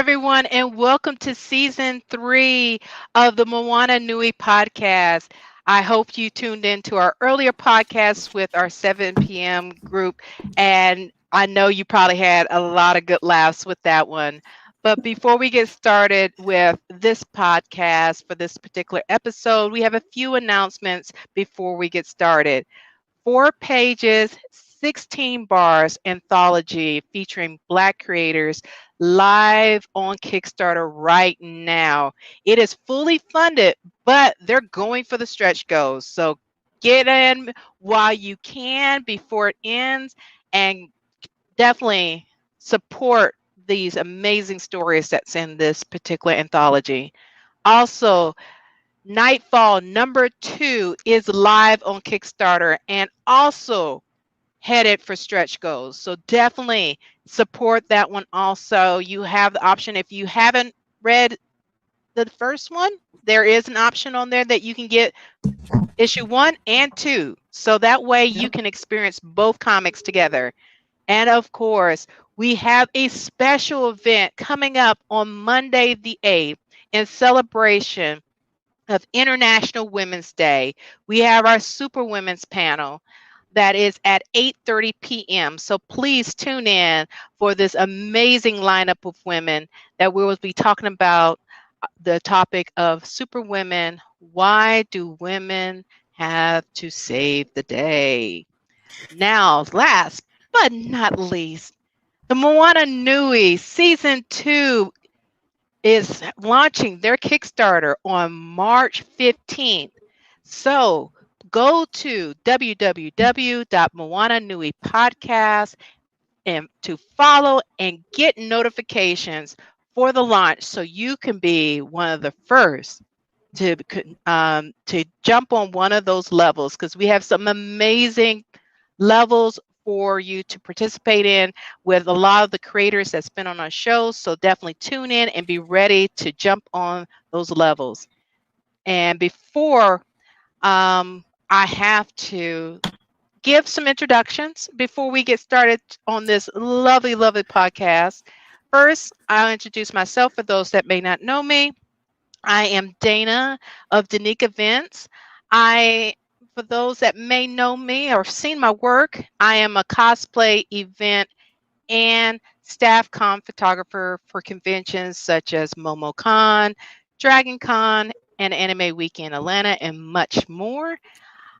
everyone, and welcome to season 3 of the Moana Nui podcast. I hope you tuned in to our earlier podcasts with our 7 p.m. group, and I know you probably had a lot of good laughs with that one. But before we get started with this podcast for this particular episode, we have a few announcements before we get started. 4 pages, 16 bars anthology featuring Black creators live on Kickstarter right now. It is fully funded, but they're going for the stretch goals. So get in while you can before it ends and definitely support these amazing stories that's in this particular anthology. Also, Nightfall #2 is live on Kickstarter and also headed for stretch goals. So definitely support that one also. You have the option if you haven't read the first one, there is an option on there that you can get issue 1 and 2. So that way you can experience both comics together. And of course, we have a special event coming up on Monday the 8th in celebration of International Women's Day. We have our Super Women's panel that is at 8:30 p.m. So please tune in for this amazing lineup of women that we will be talking about the topic of super women. Why do women have to save the day? Now, last but not least, the Moana Nui season 2 is launching their Kickstarter on March 15th. So go to www.moananuipodcast and to follow and get notifications for the launch so you can be one of the first to jump on one of those levels, because we have some amazing levels for you to participate in with a lot of the creators that's been on our show. So definitely tune in and be ready to jump on those levels. And before I have to give some introductions before we get started on this lovely, lovely podcast. First, I'll introduce myself for those that may not know me. I am Dana of Danique Events. For those that may know me or seen my work, I am a cosplay event and staff con photographer for conventions such as MomoCon, DragonCon, and Anime Week in Atlanta, and much more.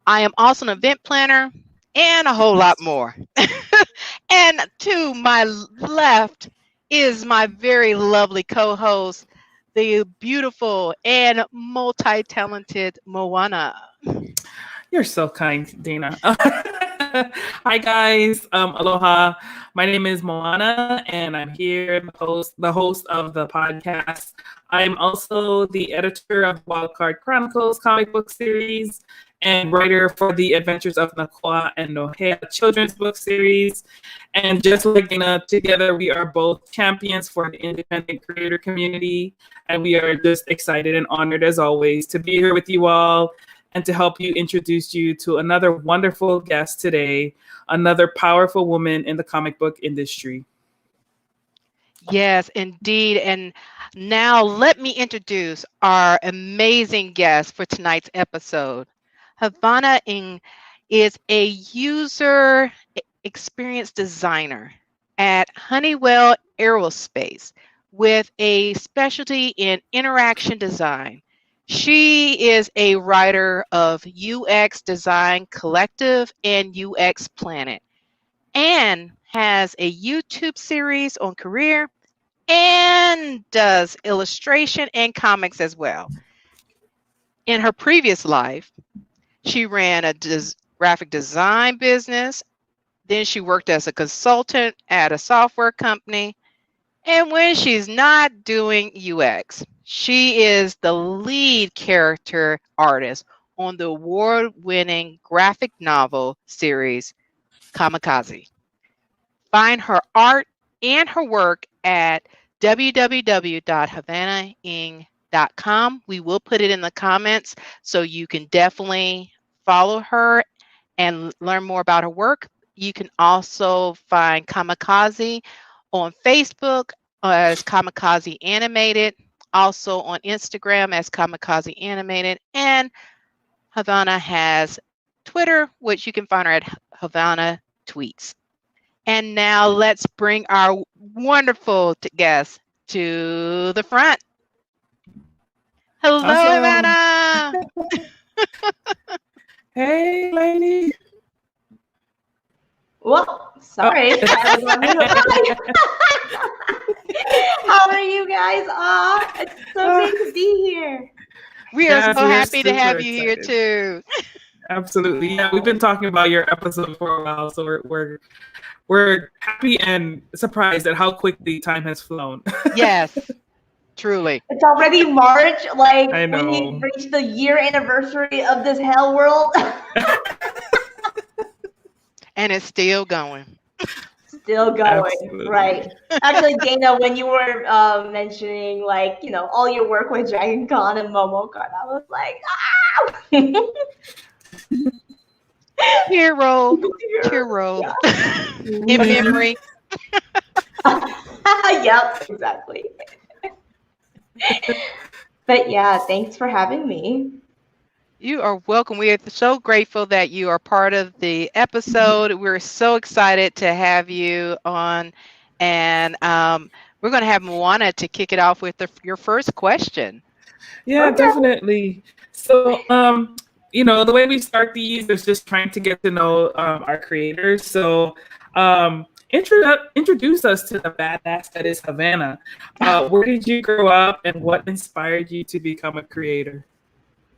I am also an event planner and a whole lot more. And to my left is my very lovely co-host, the beautiful and multi-talented Moana. You're so kind, Dana. Hi guys, aloha. My name is Moana, and I'm here, the host of the podcast. I'm also the editor of Wildcard Chronicles comic book series and writer for the Adventures of Nakoa and Nohea children's book series. And just like Dana, together we are both champions for the independent creator community, and we are just excited and honored as always to be here with you all and to help you introduce you to another wonderful guest today, another powerful woman in the comic book industry. Yes, indeed. And now let me introduce our amazing guest for tonight's episode. Havana Nguyen is a user experience designer at Honeywell Aerospace with a specialty in interaction design. She is a writer of UX Design Collective and UX Planet and has a YouTube series on career and does illustration and comics as well. In her previous life, she ran a graphic design business. Then she worked as a consultant at a software company. And when she's not doing UX, she is the lead character artist on the award-winning graphic novel series, Kamikaze. Find her art and her work at www.havananguen.com. We will put it in the comments so you can definitely follow her and learn more about her work. You can also find Kamikaze on Facebook as Kamikaze Animated, also on Instagram as Kamikaze Animated, and Havana has Twitter, which you can find her at Havana Tweets. And now let's bring our wonderful guest to the front. Hello, Awesome. Havana. Hey, lady. Well, Oh. sorry. I was on mute. How are you guys? It's so great to be here. We are Yes, so we are happy to have super you here excited. too. Absolutely. Yeah, we've been talking about your episode for a while, so we're happy and surprised at how quickly time has flown. Yes, truly. It's already March. Like I we know. reached the year anniversary of this hell world. And it's still going. Still going, Absolutely. right? Actually, Dana, when you were mentioning like all your work with Dragon Con and MomoCon, I was like, Hero. Hero. Yeah. In memory. Yep, exactly. But yeah, thanks for having me. You are welcome. We are so grateful that you are part of the episode. We're so excited to have you on. And we're going to have Moana to kick it off with your first question. Yeah, Okay. definitely. So, the way we start these is just trying to get to know our creators. So, introduce us to the badass that is Havana. Where did you grow up, and what inspired you to become a creator?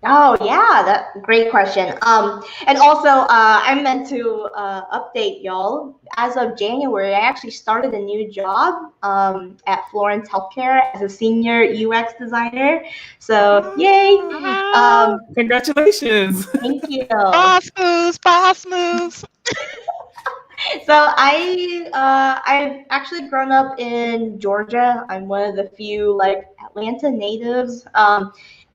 Oh yeah, that great question. And also I meant to update y'all. As of January, I actually started a new job at Florence Healthcare as a senior UX designer. So yay! Congratulations. Thank you. Boss moves, boss moves. So I've actually grown up in Georgia. I'm one of the few like Atlanta natives.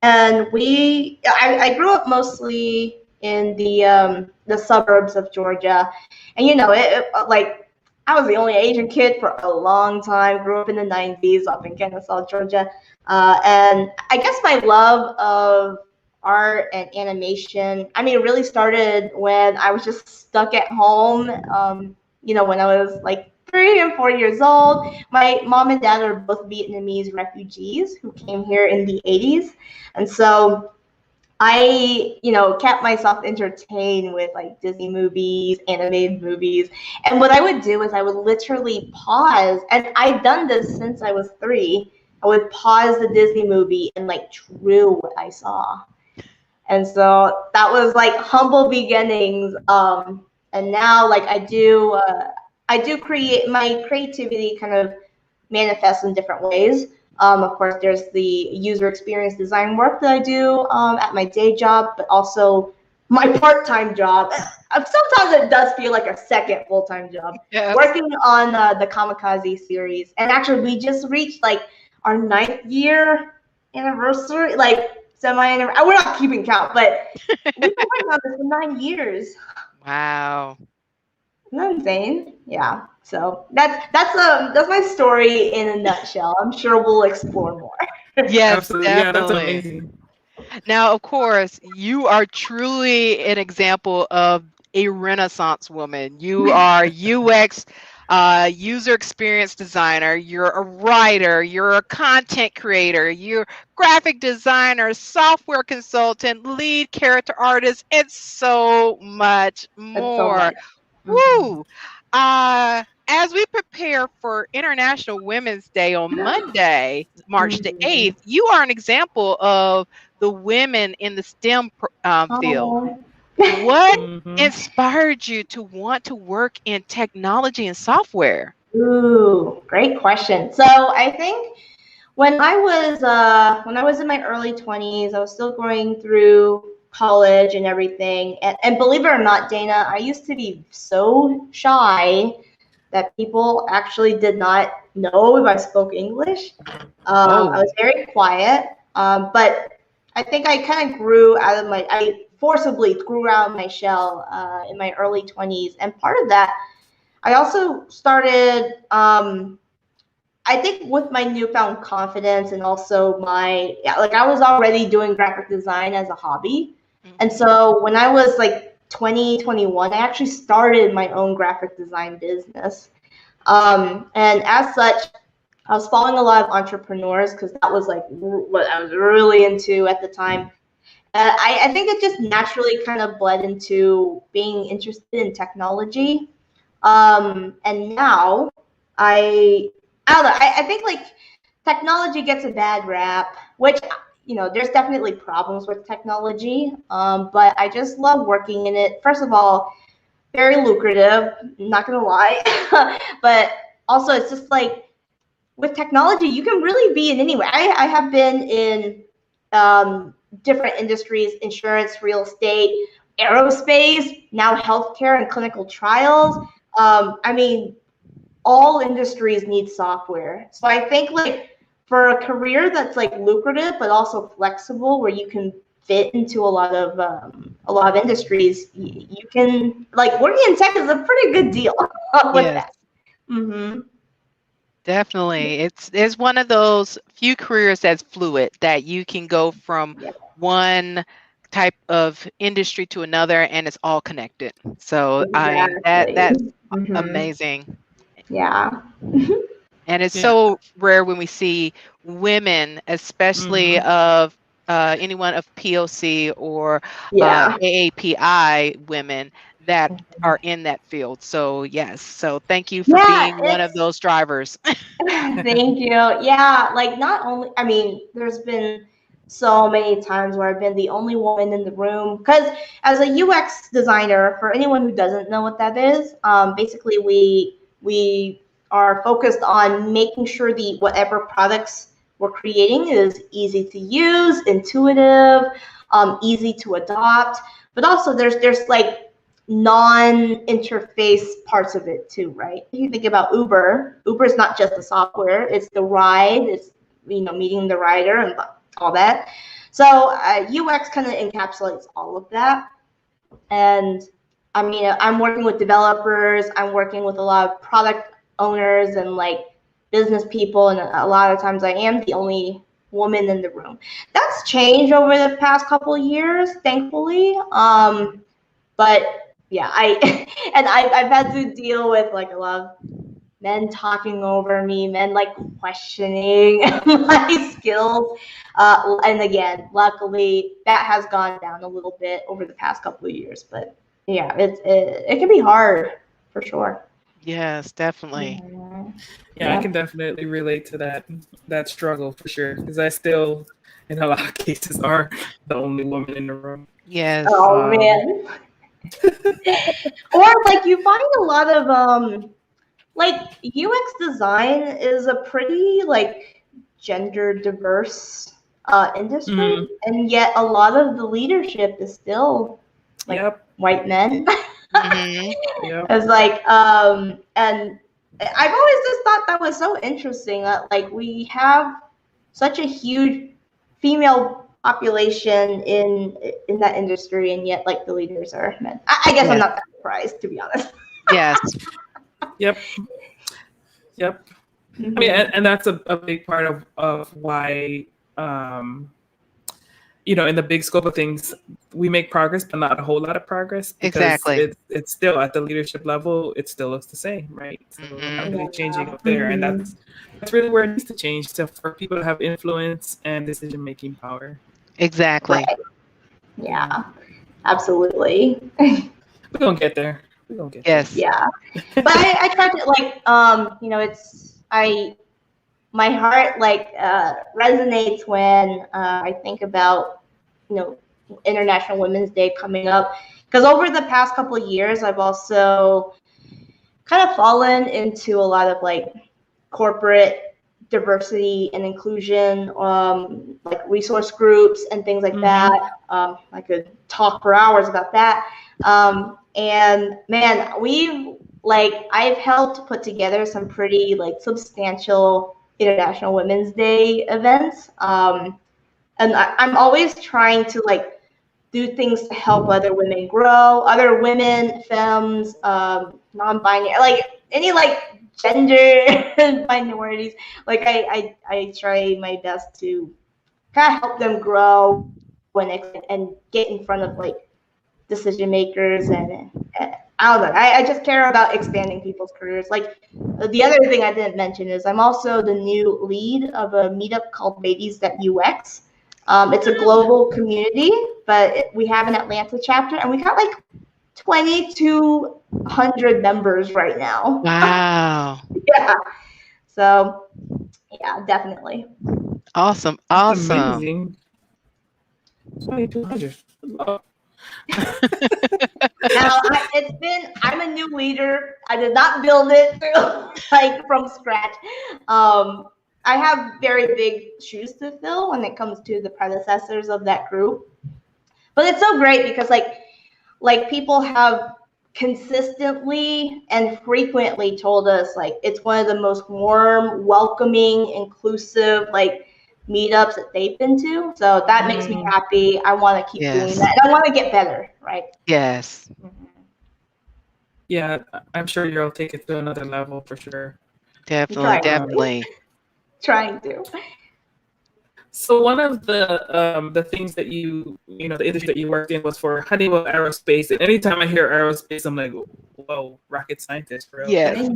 And I grew up mostly in the suburbs of Georgia, and like I was the only Asian kid for a long time. Grew up in the '90s up in Kennesaw, Georgia, and I guess my love of art and animation. I mean, it really started when I was just stuck at home. When I was like 3 and 4 years old. My mom and dad are both Vietnamese refugees who came here in the '80s, and so I, kept myself entertained with like Disney movies, animated movies. And what I would do is I would literally pause, and I've done this since I was 3. I would pause the Disney movie and like drew what I saw. And so that was like humble beginnings. And now like I do create my creativity kind of manifests in different ways. Of course, there's the user experience design work that I do at my day job, but also my part-time job. Sometimes it does feel like a second full-time job. Yes. Working on the Kamikaze series. And actually, we just reached like our 9th year anniversary, like semi-anniversary. We're not keeping count, but we've been working on this for 9 years. Wow. Isn't that insane? Yeah. So that's my story in a nutshell. I'm sure we'll explore more. Yes, Absolutely. Yeah, that's definitely. amazing. Now, of course, you are truly an example of a Renaissance woman. You are UX, user experience designer. You're a writer. You're a content creator. You're graphic designer, software consultant, lead character artist, and so much That's so more. much. Woo! As we prepare for International Women's Day on Monday, March the 8th, you are an example of the women in the STEM field. Oh. What Mhm. inspired you to want to work in technology and software? Ooh, great question. So I think when I was in my early 20s, I was still going through college and everything. And believe it or not, Dana, I used to be so shy that people actually did not know if I spoke English. I was very quiet, but I think I kind of I forcibly grew out of my shell in my early 20s. And part of that, I also started I think with my newfound confidence and also I was already doing graphic design as a hobby. And so when I was like 20, 21, I actually started my own graphic design business. And as such, I was following a lot of entrepreneurs because that was like what I was really into at the time. I think it just naturally kind of bled into being interested in technology. And now I don't know. I think like technology gets a bad rap, which there's definitely problems with technology. But I just love working in it. First of all, very lucrative, not gonna lie. But also it's just like with technology, you can really be in anywhere. I have been in different industries: insurance, real estate, aerospace, now healthcare and clinical trials. I mean, all industries need software. So I think like for a career that's like lucrative but also flexible, where you can fit into a lot of industries, you can like working in tech is a pretty good deal with Yes. that. Mm-hmm. Definitely. It's one of those few careers that's fluid, that you can go from Yeah, one type of industry to another, and it's all connected. So exactly. that's Mm-hmm. amazing. Yeah. And it's Yeah. so rare when we see women, especially of anyone of POC or Yeah. AAPI women that are in that field. So yes, so thank you for Yeah, being one of those drivers. thank you. Yeah, like not only, I mean, there's been so many times where I've been the only woman in the room. Because as a UX designer, for anyone who doesn't know what that is, basically we are focused on making sure the whatever products we're creating is easy to use, intuitive, easy to adopt. But also there's like non-interface parts of it too, right? You think about Uber. Uber is not just the software; it's the ride, it's meeting the rider and all that. So UX kind of encapsulates all of that. And I mean, I'm working with developers. I'm working with a lot of product owners and like business people, and a lot of times I am the only woman in the room. That's changed over the past couple of years, thankfully. But yeah, I've had to deal with like a lot of men talking over me, men like questioning my skills. And again, luckily that has gone down a little bit over the past couple of years. But yeah, it can be hard for sure. Yes, definitely. Yeah. Yeah, I can definitely relate to that struggle for sure. Because I still, in a lot of cases, are the only woman in the room. Yes. Oh man. Or like you find a lot of like UX design is a pretty like gender diverse industry, Mhm. and yet a lot of the leadership is still like Yep. white men. Hmm. Yep. It's like and I've always just thought that was so interesting that like we have such a huge female population in that industry, and yet like the leaders are men. I guess I'm Yes. not that surprised, to be honest. Yes. Yep. Yep. I mean, Mhm. and that's a big part of why, in the big scope of things, we make progress, but not a whole lot of progress because Exactly. it's still at the leadership level, it still looks the same, right? So we're not Hmm. really changing Yeah. up there, and Mhm. that's really where it needs to change for people to have influence and decision making power. Exactly. Right. Yeah, Yeah. Absolutely. we're gonna get there. We're gonna get there. Yes. Yeah. But I try to like it's my heart like resonates when I think about you know International Women's Day coming up, because over the past couple of years I've also kind of fallen into a lot of like corporate diversity and inclusion, like resource groups and things like that. Hmm. I could talk for hours about that. And man, I've helped put together some pretty like substantial International Women's Day events. And I'm always trying to like do things to help other women grow, other women, femmes, non-binary, like any like gender minorities. Like I try my best to kind of help them grow and get in front of like decision makers and I don't know. I just care about expanding people's careers. Like the other thing I didn't mention is I'm also the new lead of a meetup called Ladies That UX. It's a global community, but we have an Atlanta chapter, and we got like 2,200 members right now. Wow. Yeah. So, yeah, definitely. Awesome. That's Awesome. amazing. 2,200. Oh. Now, I'm a new leader. I did not build it like from scratch. I have very big shoes to fill when it comes to the predecessors of that group. But it's so great because like people have consistently and frequently told us like it's one of the most warm, welcoming, inclusive like meetups that they've been to. So that makes me happy. I want to keep doing Yes. that. And I want to get better, right? Yes. Yeah, I'm sure you'll take it to another level for sure. Definitely. Definitely. Trying to. So one of the things that the industry that you worked in was for Honeywell Aerospace. And anytime I hear aerospace, I'm like, whoa, rocket scientist, bro. Yes. And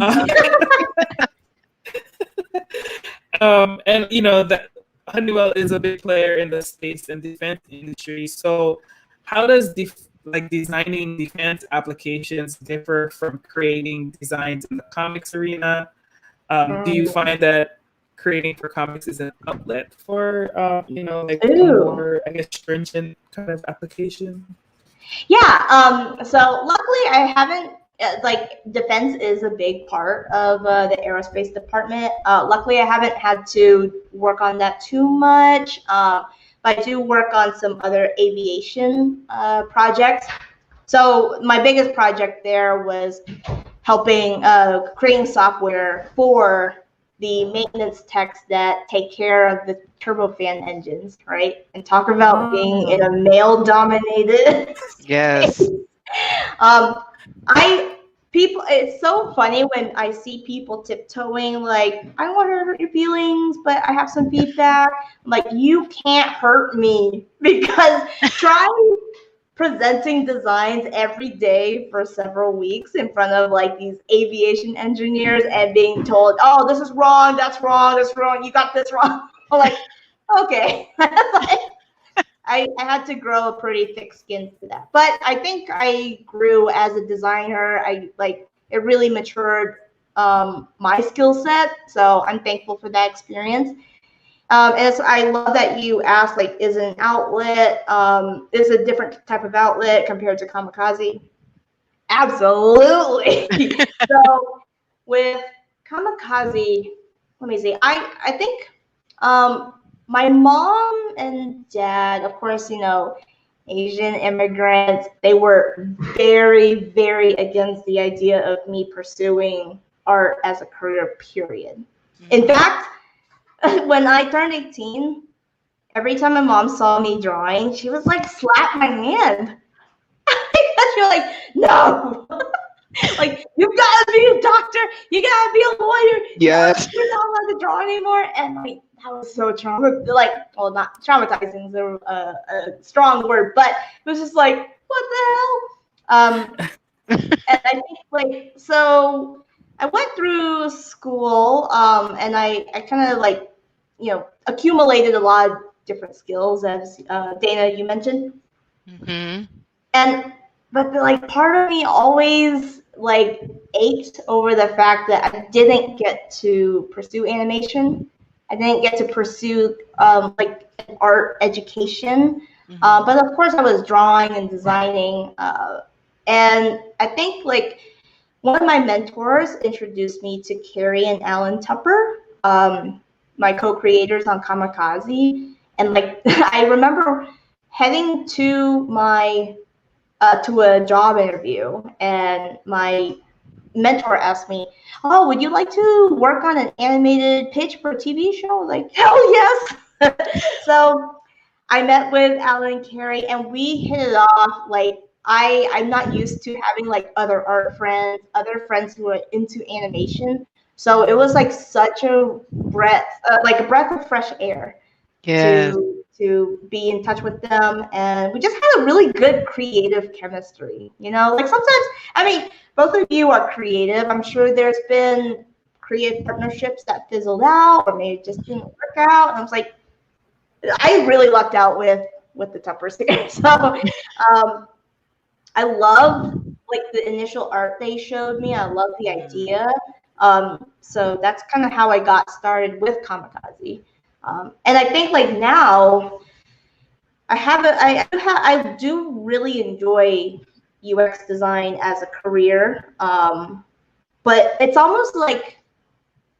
that Honeywell is a big player in the space and defense industry. So how does designing defense applications differ from creating designs in the comics arena? Do you find that creating for comics is an outlet for more, I guess, stringent kind of application? Yeah. So luckily I haven't defense is a big part of the aerospace department. Luckily I haven't had to work on that too much. But I do work on some other aviation projects. So my biggest project there was helping creating software for the maintenance techs that take care of the turbofan engines, right? And talk about being in a male-dominated Yes. space. It's so funny when I see people tiptoeing, like, I don't want to hurt your feelings, but I have some feedback. I'm like, you can't hurt me, because try presenting designs every day for several weeks in front of like these aviation engineers and being told, oh, this is wrong, that's wrong, you got this wrong. I'm like, okay. I had to grow a pretty thick skin for that. But I think I grew as a designer. It really matured my skill set. So I'm thankful for that experience. And so I love that you asked, like, is it an outlet? Is it a different type of outlet compared to Kamikaze? Absolutely. So with Kamikaze, let me see. I think my mom and dad, of course, Asian immigrants, they were very, very against the idea of me pursuing art as a career, period. In fact, when I turned 18, every time my mom saw me drawing, she was like, slap my hand. She was like, no. Like, you've got to be a doctor. You got to be a lawyer. Yes. You're not allowed to draw anymore. And like, that was so not traumatizing is a strong word, but it was just like, what the hell? And I think so I went through school and I kind of accumulated a lot of different skills, as Dana, you mentioned. Mm-hmm. But part of me always ached over the fact that I didn't get to pursue animation. I didn't get to pursue an art education. Mm-hmm. But of course I was drawing and designing. And I think one of my mentors introduced me to Carrie and Alan Tupper, my co-creators on Kamikaze. And I remember heading to a job interview, and my mentor asked me, oh, would you like to work on an animated pitch for a TV show? I was like, hell yes. So I met with Alan and Carrie, and we hit it off. I'm not used to having other art friends, other friends who are into animation. So it was like such a breath, like a breath of fresh air Yes. to be in touch with them, and we just had a really good creative chemistry. You know, like sometimes, I mean, both of you are creative. I'm sure there's been creative partnerships that fizzled out or maybe it just didn't work out. And I was like, I really lucked out with the Tuppers here. So I love like the initial art they showed me. I love the idea. So that's kind of how I got started with Kamikaze. And I think like now I do really enjoy UX design as a career. But it's almost like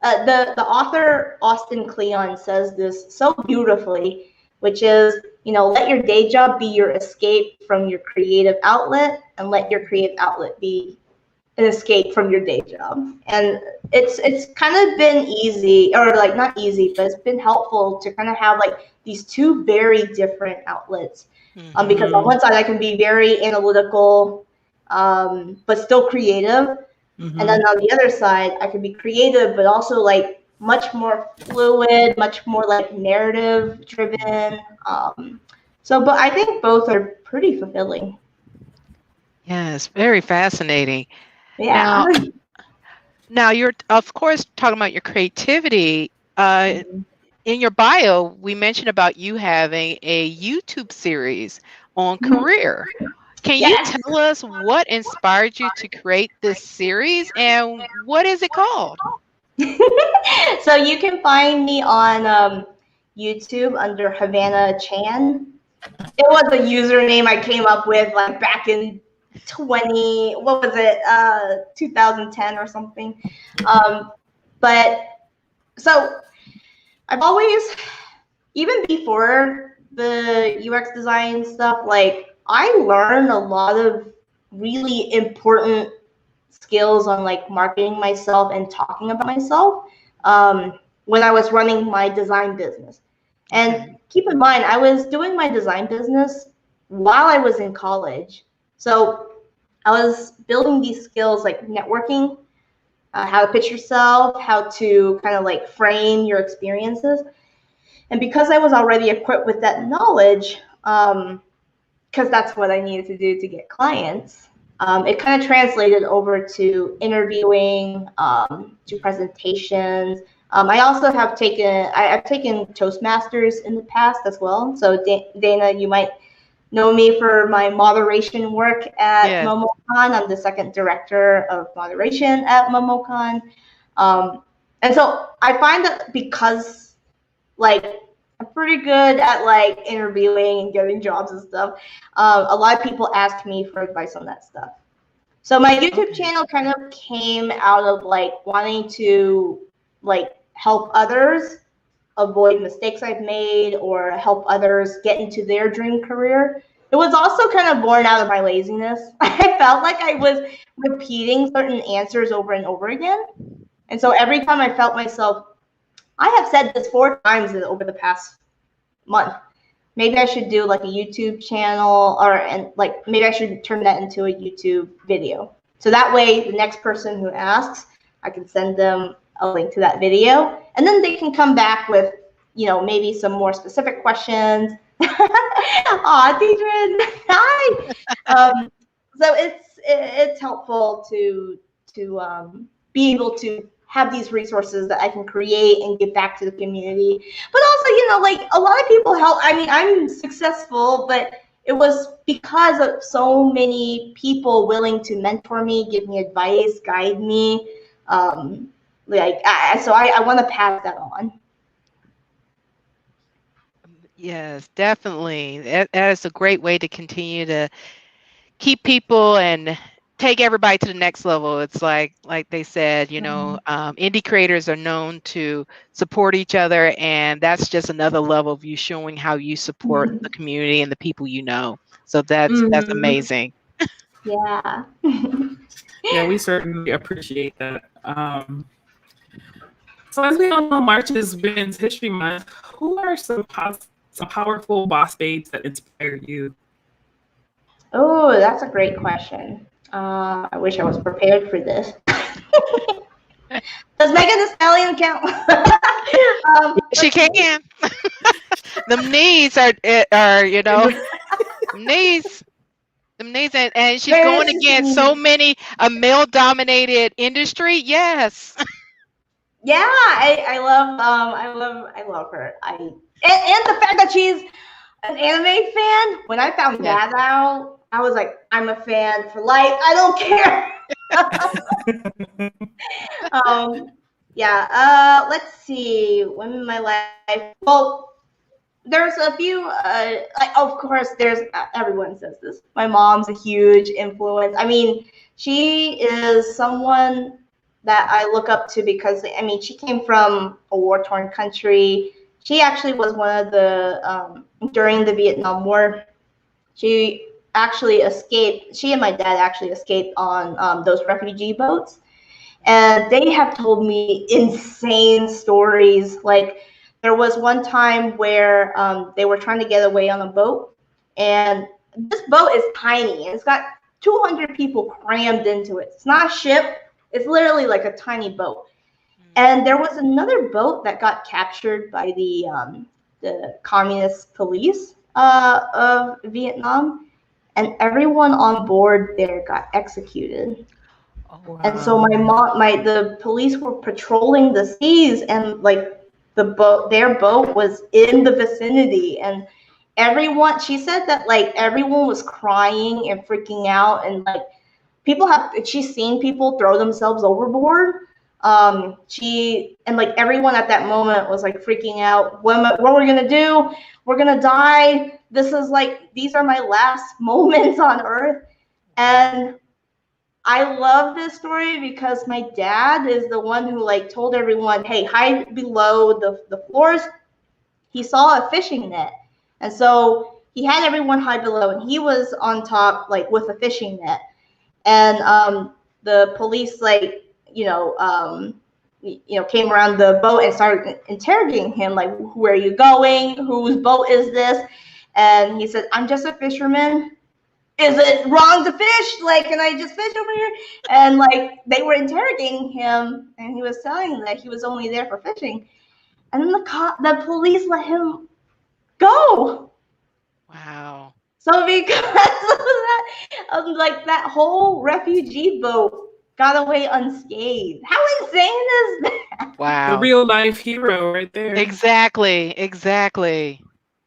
the author Austin Kleon says this so beautifully, which is, you know, let your day job be your escape from your creative outlet, and let your creative outlet be an escape from your day job. And it's kind of been easy, or like not easy, but it's been helpful to kind of have like these two very different outlets. Because on one side I can be very analytical, but still creative. And then on the other side, I can be creative, but also like much more fluid, much more like narrative driven. But I think both are pretty fulfilling. Yes, very fascinating. Yeah. Now you're of course talking about your creativity. In your bio, we mentioned about you having a YouTube series on career. Can you tell us what inspired you to create this series and what is it called? So you can find me on YouTube under Havana Chan. It was a username I came up with like back in 2010 or something. But so I've always, even before the UX design stuff, like I learned a lot of really important skills on like marketing myself and talking about myself when I was running my design business. And keep in mind, I was doing my design business while I was in college. So I was building these skills like networking, how to pitch yourself, how to kind of like frame your experiences. And because I was already equipped with that knowledge, because that's what I needed to do to get clients, it kind of translated over to interviewing, to presentations. I also have I've taken Toastmasters in the past as well. So Dana, you might know me for my moderation work at MomoCon. I'm the second director of moderation at MomoCon. And so I find that because like I'm pretty good at like interviewing and getting jobs and stuff, a lot of people ask me for advice on that stuff. So my YouTube channel kind of came out of like wanting to like help others avoid mistakes I've made or help others get into their dream career. It was also kind of born out of my laziness. I felt like I was repeating certain answers over and over again. And so every time I felt myself, I have said this 4 times over the past month, maybe I should do like a YouTube channel, and like maybe I should turn that into a YouTube video. So that way the next person who asks, I can send them a link to that video, and then they can come back with, you know, maybe some more specific questions. Aw, Deidre, hi. So it's helpful to be able to have these resources that I can create and give back to the community. But also, you know, like a lot of people help. I mean, I'm successful, but it was because of so many people willing to mentor me, give me advice, guide me. So I want to pass that on. Yes, definitely. That is a great way to continue to keep people and take everybody to the next level. It's like they said, you know, indie creators are known to support each other, and that's just another level of you showing how you support the community and the people you know. So that's amazing. Yeah. Yeah, we certainly appreciate that. So as we all know, March is Women's History Month. Who are some powerful boss babes that inspire you? Oh, that's a great question. I wish I was prepared for this. Does Megan Thee Stallion count? She Let's see. can. Them knees are knees. Them knees, and she's Very going against so interesting. many a male-dominated industry. Yes. Yeah, I love her. And the fact that she's an anime fan. When I found Yeah. that out, I was like, I'm a fan for life. I don't care. Yeah. Let's see. When in my life, well, there's a few. Like, of course, there's everyone says this. My mom's a huge influence. I mean, she is someone that I look up to because I mean, she came from a war-torn country. She actually was one of the during the Vietnam War. She actually escaped. She and my dad actually escaped on those refugee boats, and they have told me insane stories. Like there was one time where they were trying to get away on a boat, and this boat is tiny. It's got 200 people crammed into it. It's not a ship. It's literally like a tiny boat. And there was another boat that got captured by the communist police of Vietnam, and everyone on board there got executed. Oh, And so the police were patrolling the seas, and like their boat was in the vicinity, and everyone. She said that like everyone was crying and freaking out, and like she's seen people throw themselves overboard. She and like everyone at that moment was like freaking out. What we're gonna do? We're gonna die. This is like these are my last moments on Earth, and I love this story because my dad is the one who like told everyone, "Hey, hide below the floors." He saw a fishing net, and so he had everyone hide below, and he was on top like with a fishing net. And the police like came around the boat and started interrogating him like, "Where are you going? Whose boat is this?" And he said, "I'm just a fisherman. Is it wrong to fish? Like, can I just fish over here?" And like they were interrogating him, and he was telling them that he was only there for fishing. And then the police let him go. wow. So because of that, like that whole refugee boat got away unscathed. How insane is that? The Wow. real life hero right there. Exactly. Exactly.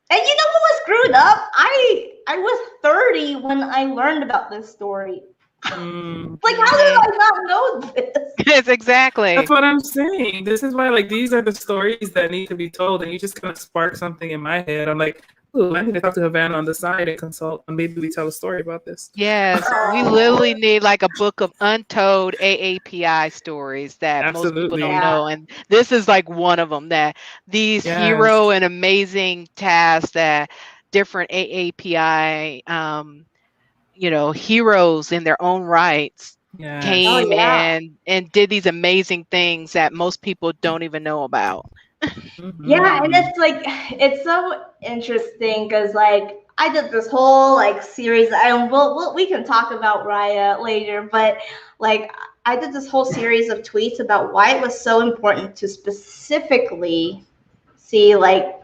And you know what was screwed up? I was 30 when I learned about this story. Like, how did I not know this? Yes, exactly. That's what I'm saying. This is why, like, these are the stories that need to be told, and you just kind of spark something in my head. I'm like, ooh, I need to talk to Havana on the side and consult, and maybe we tell a story about this. Yes, we literally need like a book of untold AAPI stories that most people don't Absolutely. Yeah. know. And this is like one of them, that these hero Yes. and amazing tasks that different AAPI, heroes in their own rights Yes. Oh came yeah. and did these amazing things that most people don't even know about. Yeah, and Mhm. it's like it's so interesting because like I did this whole like series, and we can talk about Raya later, but like I did this whole series of tweets about why it was so important to specifically see like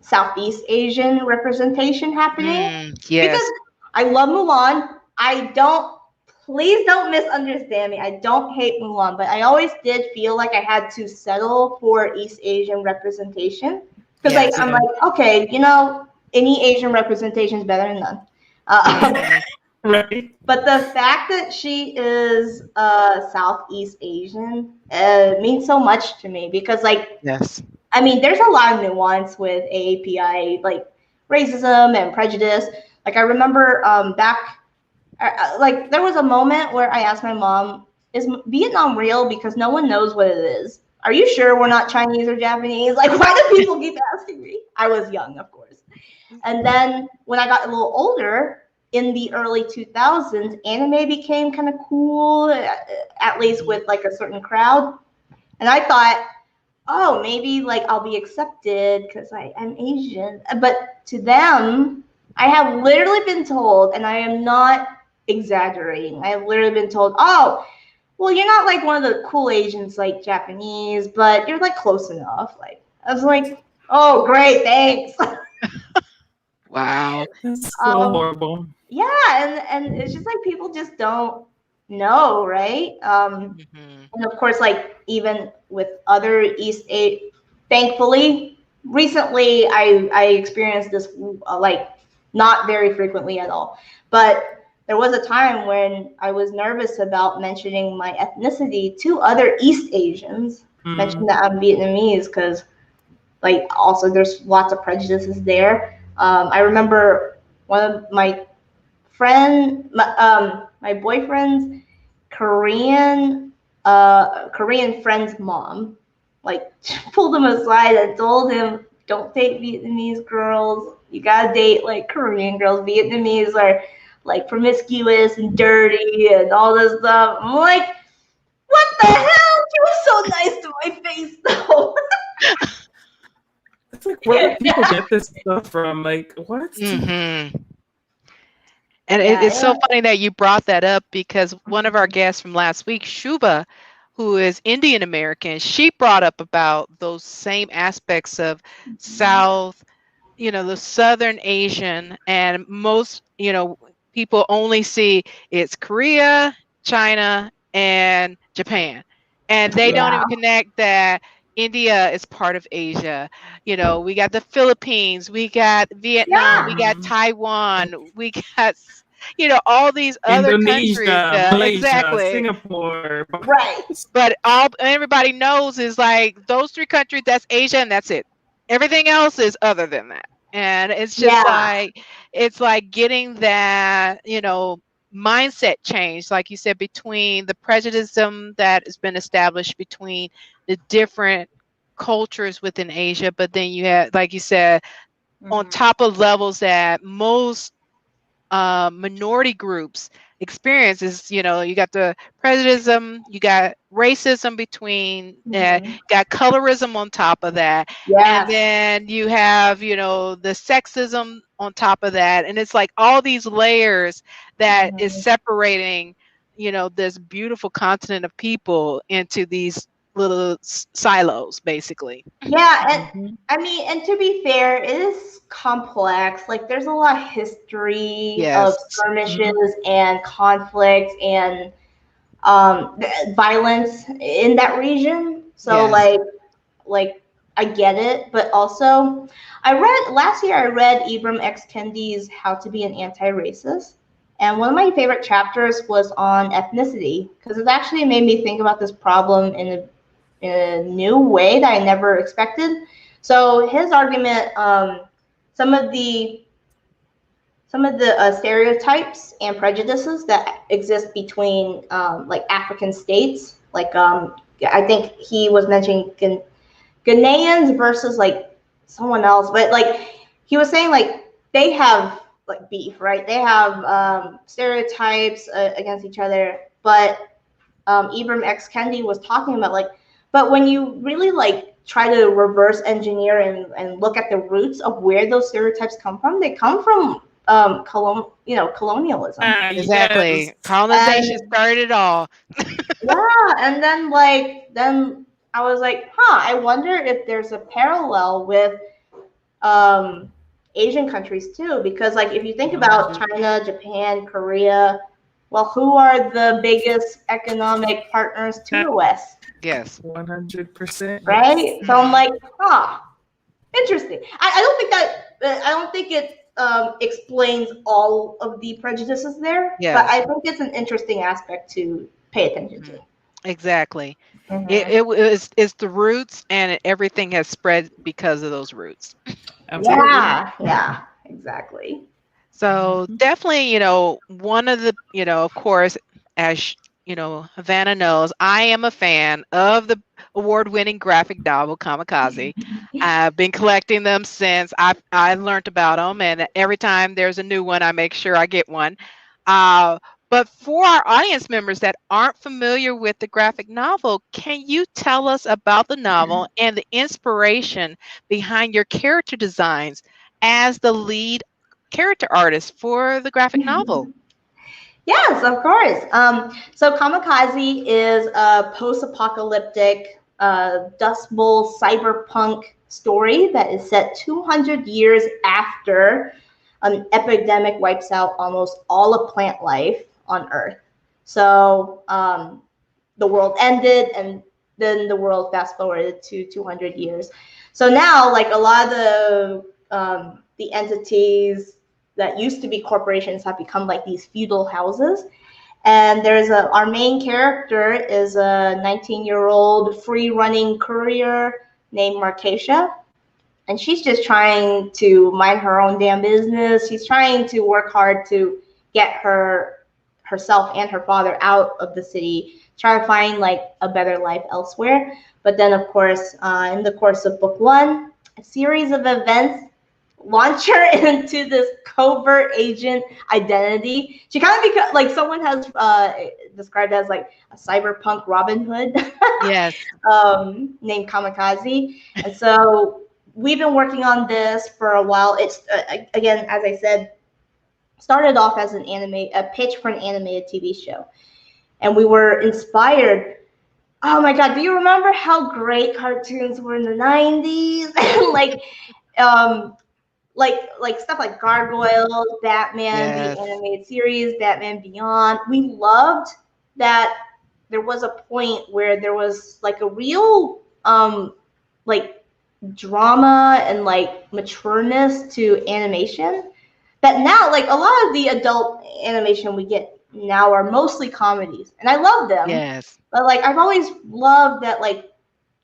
Southeast Asian representation happening, because Yes. I love Mulan. I don't Please don't misunderstand me. I don't hate Mulan, but I always did feel like I had to settle for East Asian representation because like Yes. I'm Yeah. like, okay, any Asian representation is better than none. Hmm. Right. But the fact that she is Southeast Asian means so much to me because like Yes. I mean, there's a lot of nuance with AAPI, like racism and prejudice. Like I remember back like there was a moment where I asked my mom, "Is Vietnam real? Because no one knows what it is. Are you sure we're not Chinese or Japanese? Like, why do people keep asking me?" I was young, of course. And then when I got a little older, in the early 2000s, anime became kind of cool, at least Mhm. with like a certain crowd. And I thought, oh, maybe like I'll be accepted because I'm Asian. But to them, I have literally been told, and I am not exaggerating, I have literally been told, oh, well, you're not like one of the cool Asians like Japanese, but you're like close enough. Like I was like, oh, great, thanks. Wow. That's so um, horrible. yeah, and it's just like people just don't know, right? Hmm. And of course, like even with other thankfully, recently I experienced this like not very frequently at all, but there was a time when I was nervous about mentioning my ethnicity to other East Asians, mentioning that I'm Vietnamese because like also there's lots of prejudices there. I remember one of my boyfriend's Korean friend's mom, like pulled him aside and told him, "Don't date Vietnamese girls. You gotta date like Korean girls. Vietnamese are like promiscuous and dirty and all this stuff." I'm like, "What the hell?" She was so nice to my face, though. It's like, where do people get this stuff from? Like, what? Hmm. And Yeah, it's so yeah. funny that you brought that up because one of our guests from last week, Shuba, who is Indian American, she brought up about those same aspects of South, the Southern Asian, and most, people only see it's Korea, China, and Japan. And they don't Yeah. even connect that India is part of Asia. We got the Philippines, we got Vietnam, we Yeah. got Taiwan, we got, all these other countries. Indonesia, Yeah, Malaysia, exactly. Singapore. Right. But all everybody knows is like those three countries, that's Asia and that's it. Everything else is other than that. And it's just Yeah. like it's like getting that, mindset change, like you said, between the prejudice that has been established between the different cultures within Asia, but then you have, like you said, on Mhm. top of levels that most minority groups experience is, you got the prejudice, you got racism between, Mhm. got colorism on top of that, and Yes. then you have, the sexism on top of that, and it's like all these layers that is Mhm. separating, this beautiful continent of people into these little silos, basically. Yeah, and Mhm. I mean, and to be fair, it is complex. Like, there's a lot of history of Yes. skirmishes and conflict and violence in that region. So, Yes. like I get it, but also, I read last year. I read Ibram X. Kendi's "How to Be an Anti-Racist," and one of my favorite chapters was on ethnicity because it actually made me think about this problem in a new way that I never expected. So his argument, some of the stereotypes and prejudices that exist between like African states, like I think he was mentioning Ghanaians versus like someone else, but like he was saying like they have like beef, right? They have stereotypes against each other, but Ibram X. Kendi was talking about like, but when you really like try to reverse engineer and look at the roots of where those stereotypes come from, they come from colonialism. Ah, Exactly. yes. Colonization And started it all. yeah, and then I was like, huh, I wonder if there's a parallel with um, Asian countries too, because like if you think about 100. China, Japan, Korea, well, who are the biggest economic partners to the West, Yes. 100%. Yes. right? So I'm Hmm. like, huh, interesting. I don't think it explains all of the prejudices there, but I Yes. think it's an interesting aspect to pay attention to. Mhm. Exactly. It, Hmm. it was it's the roots, and everything has spread because of those roots. Absolutely. Yeah, yeah, exactly. So Mhm. definitely, one of the, of course, as Havana knows, I am a fan of the award-winning graphic novel Kamikaze. I've been collecting them since I learned about them, and every time there's a new one, I make sure I get one. Uh, but for our audience members that aren't familiar with the graphic novel, can you tell us about the novel and the inspiration behind your character designs as the lead character artist for the graphic novel? Yes, of course. So Kamikaze is a post-apocalyptic Dust Bowl cyberpunk story that is set 200 years after an epidemic wipes out almost all of plant life on Earth. So the world ended, and then the world fast forwarded to 200 years. So now, like a lot of the entities that used to be corporations have become like these feudal houses. And our main character is a 19-year-old free running courier named Markeisha. And she's just trying to mind her own damn business. She's trying to work hard to get herself and her father out of the city, try to find like a better life elsewhere. But then, of course, in the course of book one, a series of events launch her into this covert agent identity. She kind of becomes like someone has described as like a cyberpunk Robin Hood. Yes. Named Kamikaze. And so we've been working on this for a while. It's again, as I said, started off as a pitch for an animated TV show, and we were inspired. Oh my God, do you remember how great cartoons were in the 90s? um, like stuff like Gargoyles, Batman, the Yes. animated series, Batman Beyond. We loved that there was a point where there was like a real like drama and like matureness to animation that now, like a lot of the adult animation we get now are mostly comedies, and I love them. Yes. But like I've always loved that like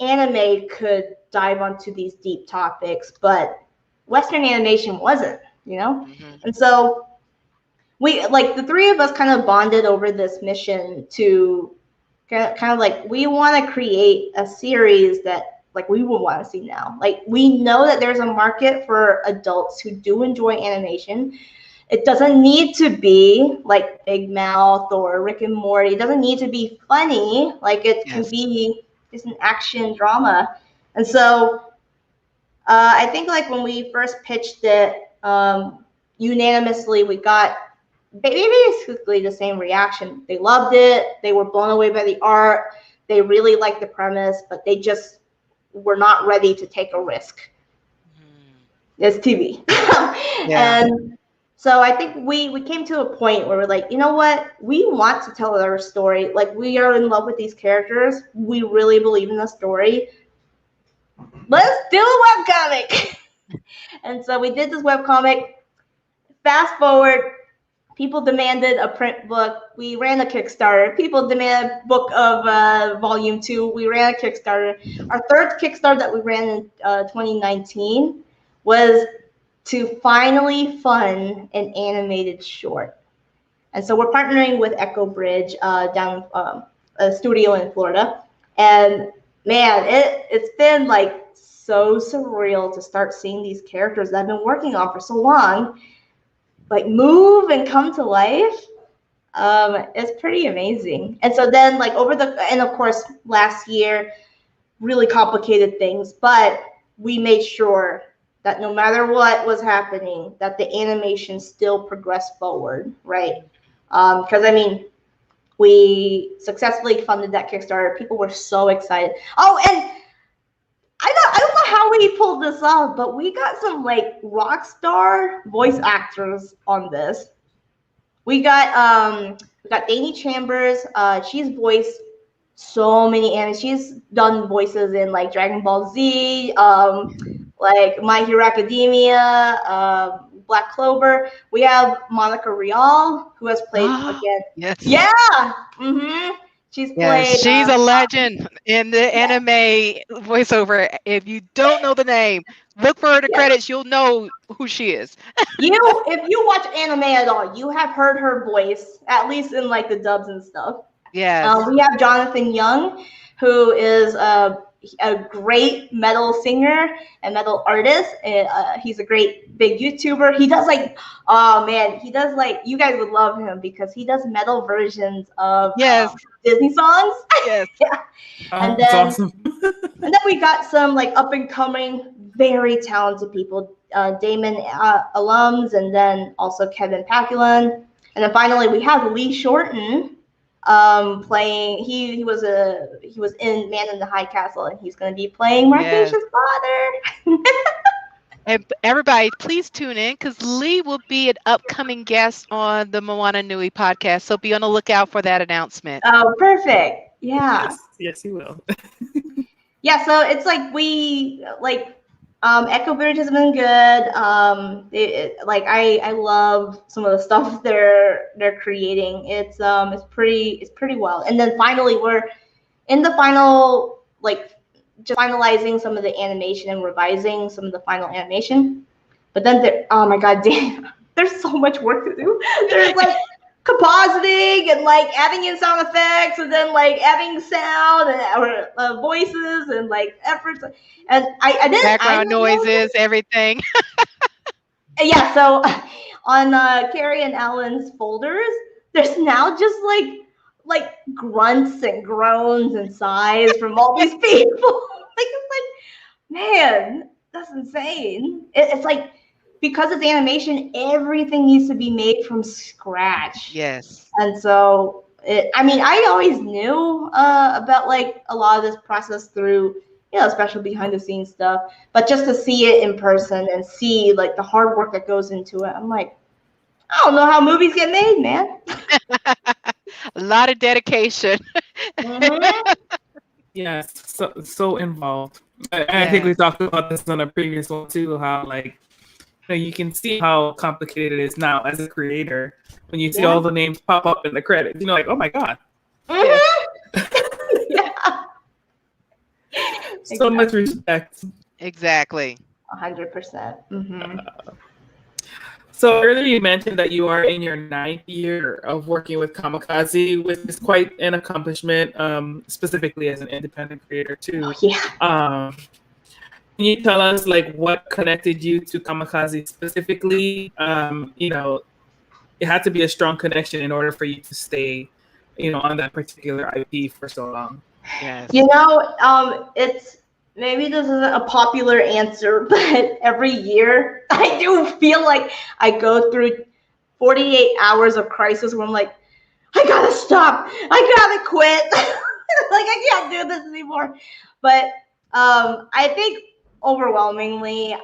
anime could dive onto these deep topics, but Western animation wasn't, you know? Mm-hmm. And so we, like the three of us kind of bonded over this mission to kind of like, we want to create a series that like we would want to see now. Like we know that there's a market for adults who do enjoy animation. It doesn't need to be like Big Mouth or Rick and Morty. It doesn't need to be funny. Like it can Yes. be just an action drama. And so I think like when we first pitched it, unanimously we got basically the same reaction. They loved it. They were blown away by the art. They really liked the premise, but they just were not ready to take a risk. It's TV. Yeah. And so I think we came to a point where we're like, you know what? We want to tell our story. Like we are in love with these characters. We really believe in the story. Let's do a webcomic. And so we did this webcomic. Fast forward, people demanded a print book. We ran a Kickstarter. People demanded a book of volume 2. We ran a Kickstarter. Our third Kickstarter that we ran in 2019 was to finally fund an animated short. And so we're partnering with Echo Bridge down a studio in Florida. And man, it's been like so surreal to start seeing these characters that I've been working on for so long like move and come to life. It's pretty amazing. And so then like and of course last year, really complicated things, but we made sure that no matter what was happening, that the animation still progressed forward, right? Because I mean, we successfully funded that Kickstarter. People were so excited. Oh, and I don't know how we pulled this off, but we got some like rock star voice actors on this. We got Dani Chambers. She's voiced so many anime. She's done voices in like Dragon Ball Z, like My Hero Academia, Black Clover. We have Monica Rial, who has played again. Yes. Yeah. Mm-hmm. She's played. Yes, she's a legend in the anime voiceover. If you don't know the name, look for her in the credits. You'll know who she is. If you watch anime at all, you have heard her voice, at least in like the dubs and stuff. Yes. We have Jonathan Young, who is a great metal singer and metal artist. He's a great big YouTuber. He does like, oh man, he does like, you guys would love him because he does metal versions of Disney songs. Yes. Yeah. Oh, that's awesome. And then we got some like up and coming, very talented people, Damon alums, and then also Kevin Paculin. And then finally we have Lee Shorten playing. He was in Man in the High Castle, and he's going to be playing Yes. Marquesha's father. And everybody, please tune in because Lee will be an upcoming guest on the Moana Nui podcast. So be on the lookout for that announcement. Oh, perfect. Yeah. Yes, he will. Yeah, so it's like Echo Village has been good. I love some of the stuff they're creating. It's pretty well. And then finally we're in the final, like, just finalizing some of the animation and revising some of the final animation. But then oh my god, damn, there's so much work to do. There's like compositing and like adding in sound effects and then like adding sound and voices and like efforts, and I didn't background noises, everything. Yeah, so on Carrie and Alan's folders, there's now just like grunts and groans and sighs from all these people. It's like, man, that's insane. It's like, because it's animation, everything needs to be made from scratch. Yes. And so, I always knew about like a lot of this process through, special behind the scenes stuff, but just to see it in person and see like the hard work that goes into it, I'm like, I don't know how movies get made, man. A lot of dedication. Mm-hmm. Yes, so involved. I think we talked about this on a previous one too, how like, you can see how complicated it is now as a creator when you see all the names pop up in the credits. Like, oh my god. Mm-hmm. Yeah. So much respect. Exactly. 100%. Mm-hmm. So earlier you mentioned that you are in your 9th year of working with Kamikaze, which is quite an accomplishment, specifically as an independent creator too. Oh, yeah. Can you tell us like what connected you to Kamikaze specifically? It had to be a strong connection in order for you to stay, on that particular IP for so long. Yes. It's, maybe this isn't a popular answer, but every year I do feel like I go through 48 hours of crisis where I'm like, I gotta stop. I gotta quit. Like, I can't do this anymore. But I think overwhelmingly,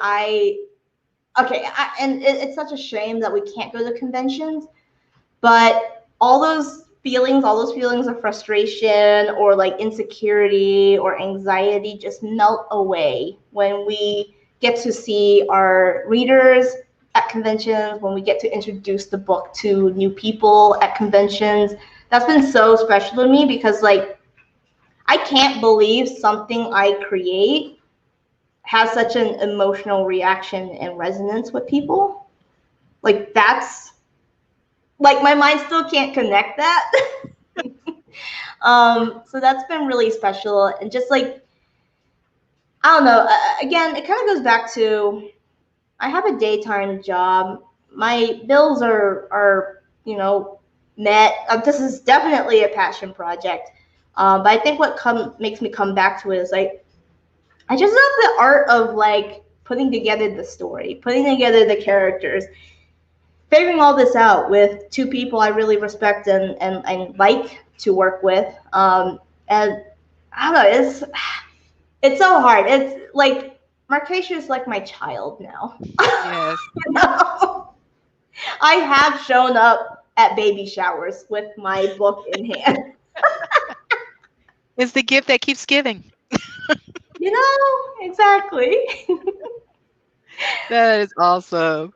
it's such a shame that we can't go to conventions, but all those feelings of frustration or like insecurity or anxiety just melt away when we get to see our readers at conventions, when we get to introduce the book to new people at conventions. That's been so special to me because, like, I can't believe something I create has such an emotional reaction and resonance with people. Like, that's, like, my mind still can't connect that. So that's been really special. And just like, I don't know, again, it kind of goes back to, I have a daytime job. My bills are met. This is definitely a passion project. But I think what makes me come back to it is like, I just love the art of like putting together the story, putting together the characters, figuring all this out with two people I really respect and like to work with. And I don't know, it's so hard. It's like, Marquesha is like my child now. Yes. I have shown up at baby showers with my book in hand. It's the gift that keeps giving. Exactly. That is awesome.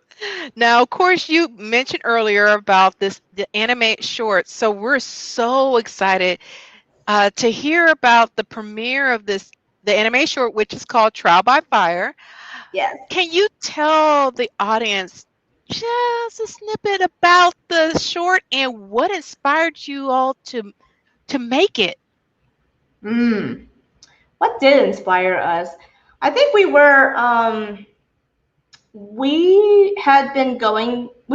Now, of course, you mentioned earlier about the animate shorts. So we're so excited to hear about the premiere of the anime short, which is called Trial by Fire. Yes. Can you tell the audience just a snippet about the short and what inspired you all to make it? What did inspire us? I think we've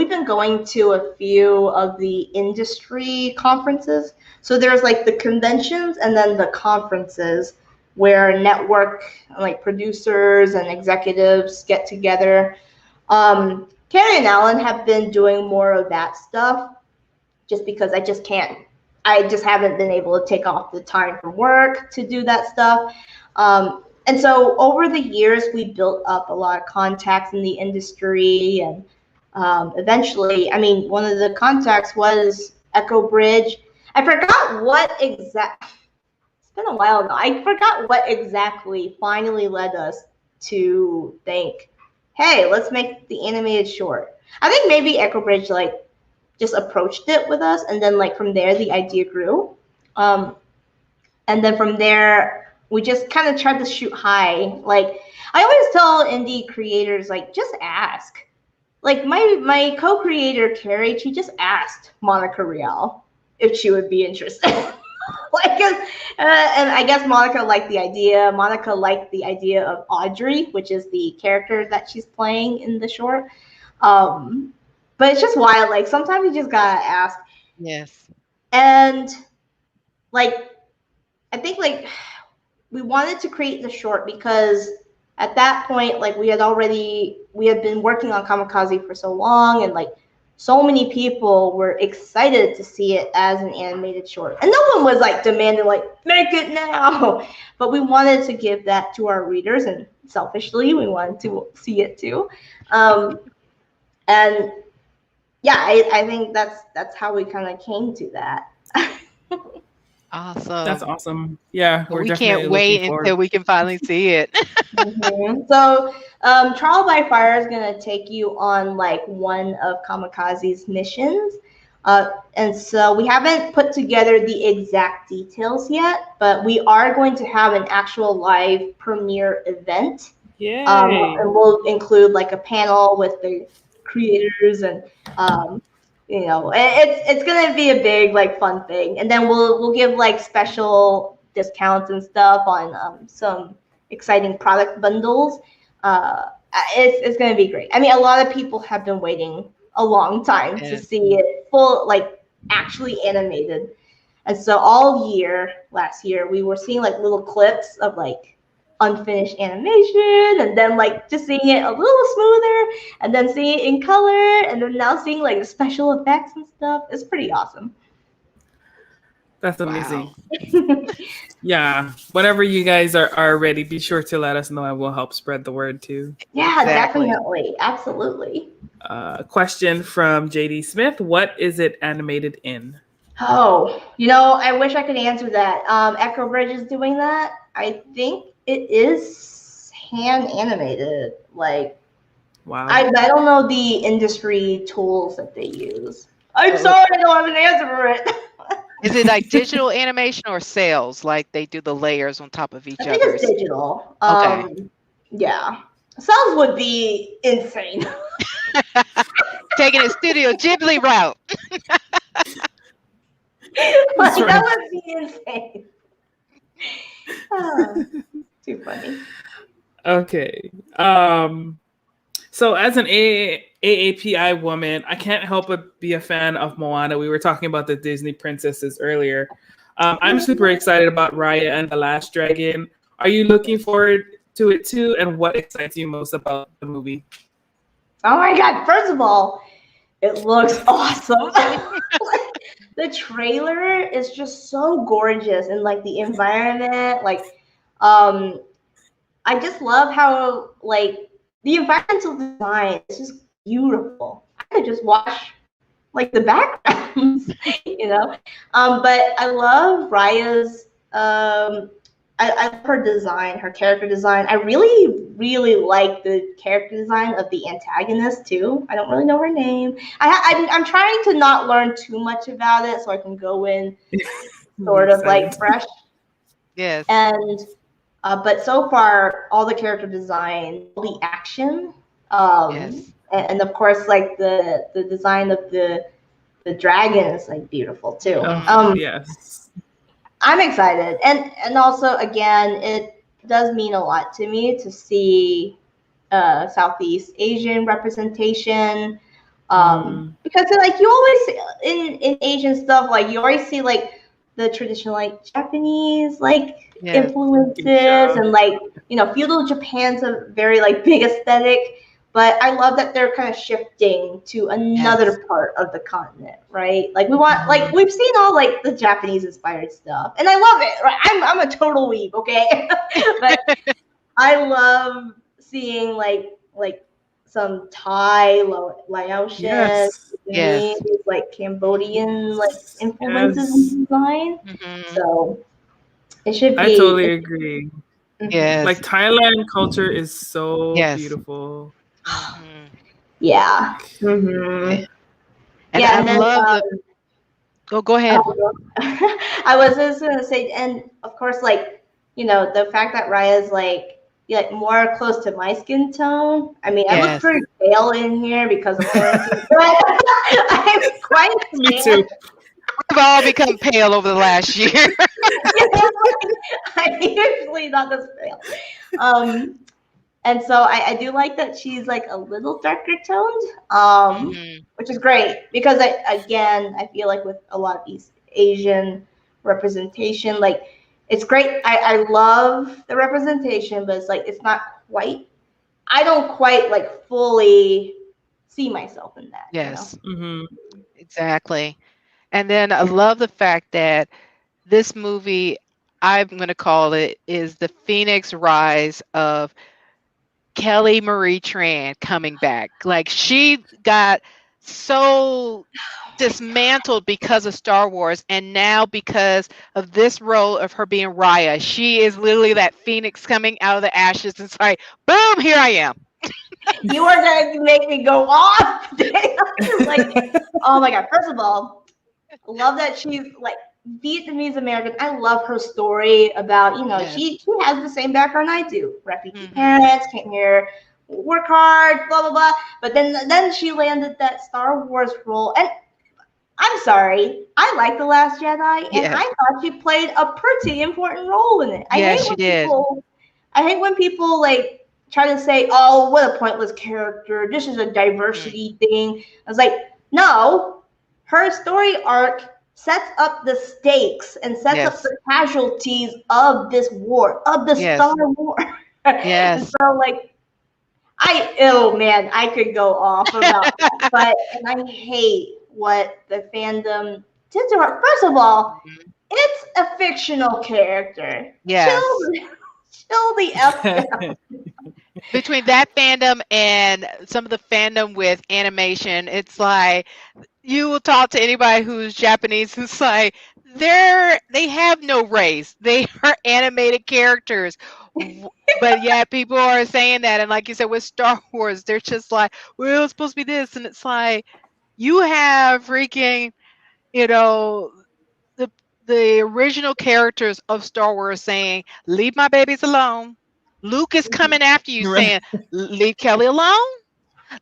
been going to a few of the industry conferences. So there's like the conventions and then the conferences where network, like, producers and executives get together. Carrie and Alan have been doing more of that stuff. just because I just can't. I just haven't been able to take off the time from work to do that stuff. And so over the years, we built up a lot of contacts in the industry, and eventually, I mean, one of the contacts was Echo Bridge. I forgot what exact. It's been a while now. I forgot what exactly finally led us to think, hey, let's make the animated short. I think maybe Echo Bridge like just approached it with us, and then like from there the idea grew. And then from there we just kind of tried to shoot high. Like I always tell indie creators, like just ask. Like my co-creator Carrie, she just asked Monica Rial if she would be interested. Like, and I guess Monica liked the idea. Monica liked the idea of Audrey, which is the character that she's playing in the short. But it's just wild. Like sometimes you just gotta ask. Yes. And like, I think like we wanted to create the short because at that point, like we had been working on Kamikaze for so long, and like so many people were excited to see it as an animated short. And no one was like demanding like, make it now. But we wanted to give that to our readers, and selfishly, we wanted to see it too. And yeah, I think that's how we kind of came to that. Awesome. That's awesome. Yeah, we can't wait until we can finally see it. So Trial by Fire is going to take you on like one of Kamikaze's missions. And so we haven't put together the exact details yet, but we are going to have an actual live premiere event. Yay. And we'll include like a panel with the creators, and you know, it's gonna be a big like fun thing. And then we'll give like special discounts and stuff on some exciting product bundles. It's gonna be great. I mean, a lot of people have been waiting a long time to see it full, like actually animated. And so all year last year we were seeing like little clips of like unfinished animation, and then like just seeing it a little smoother, and then seeing it in color, and then now seeing like the special effects and stuff. It's pretty awesome. That's amazing. Wow. Yeah, whenever you guys are ready, be sure to let us know, and we'll help spread the word too. Yeah, exactly. Definitely, absolutely. Question from JD Smith: what is it animated in? Oh, you know, I wish I could answer that. Echo Bridge is doing that. I think it is hand animated. Like, wow. I don't know the industry tools that they use. I'm sorry, I don't have an answer for it. Is it like digital animation or cells? Like they do the layers on top of each other? I think it's digital. Okay. Yeah. Cells would be insane. Taking a Studio Ghibli route. Like, that would be insane. Too funny. Okay. So as an AAPI woman, I can't help but be a fan of Moana. We were talking about the Disney princesses earlier. I'm super excited about Raya and the Last Dragon. Are you looking forward to it too? And what excites you most about the movie? Oh my God. First of all, it looks awesome. The trailer is just so gorgeous, and like the environment, like I just love how like the environmental design is just beautiful. I could just watch like the backgrounds, you know. But I love Raya's I love her design, her character design. I really like the character design of the antagonist too. I don't really know her name. I'm trying to not learn too much about it so I can go in sort of like fresh. Yes. And but so far, all the character design, all the action, and of course, like the design of the dragon is like beautiful too. Yes. I'm excited, and also again, it does mean a lot to me to see Southeast Asian representation, because like you always see, in Asian stuff, like you always see like the traditional like Japanese like influences, and like, you know, feudal Japan's a very like big aesthetic, But I love that they're kind of shifting to Yes. another part of the continent, right? Like we want, like we've seen all like the Japanese inspired stuff, and I love it. Right? I'm a total weeb, okay? But I love seeing like some Thai, Laotian, Yes. Vietnamese, Yes. like Cambodian like influences Yes. in design. Hmm. So it should I be. totally agree. Mhm. Like Yes. Thailand culture is so Yes. beautiful. Hmm. Yeah. Hmm. And Yeah, I and then love the. Oh, go ahead. I was just gonna say, and of course, like the fact that Raya's like more close to my skin tone. I mean, I look Yes. pretty pale in here because of quarantine, but I'm quite Me tan. too. We've all become pale over the last year. I'm usually not this pale. Um, and so I do like that she's like a little darker toned, Hmm. which is great because I feel like with a lot of East Asian representation, like it's great. I love the representation, but it's like it's not quite. I don't quite like fully see myself in that. Yes, Hmm. exactly. And then I love the fact that this movie, I'm going to call it, is the Phoenix Rise of Kelly Marie Tran coming back. Like she got so dismantled because of Star Wars, and now because of this role of her being Raya, she is literally that phoenix coming out of the ashes. And it's like, boom, here I am. You are gonna make me go off. Like, oh my god! First of all, love that she's like Vietnamese American. I love her story about Yes. she has the same background I do. Refugee Hmm. parents came here, work hard, blah blah blah. But then she landed that Star Wars role, and I'm sorry, I like The Last Jedi, and I Yes. thought she played a pretty important role in it. Yes, she did. I hate when people like try to say, "Oh, what a pointless character. This is a Mm. diversity thing." I was like, "No, her story arc sets up the stakes and sets up Yes. the casualties of this war, of the Star Yes. War." And Yes. so, like, oh man, I could go off about that, but and I hate what the fandom did to her. First of all, Mhm. it's a fictional character. Yes. Chill the f down. Between that fandom and some of the fandom with animation, it's like you will talk to anybody who's Japanese, it's like they have no race. They are animated characters. But yeah, people are saying that, and like you said with Star Wars, they're just like, well, it's supposed to be this, and it's like you have freaking, you know, the the original characters of Star Wars saying, "Leave my babies alone." Luke is coming after you, Right. saying, "Leave Kelly alone.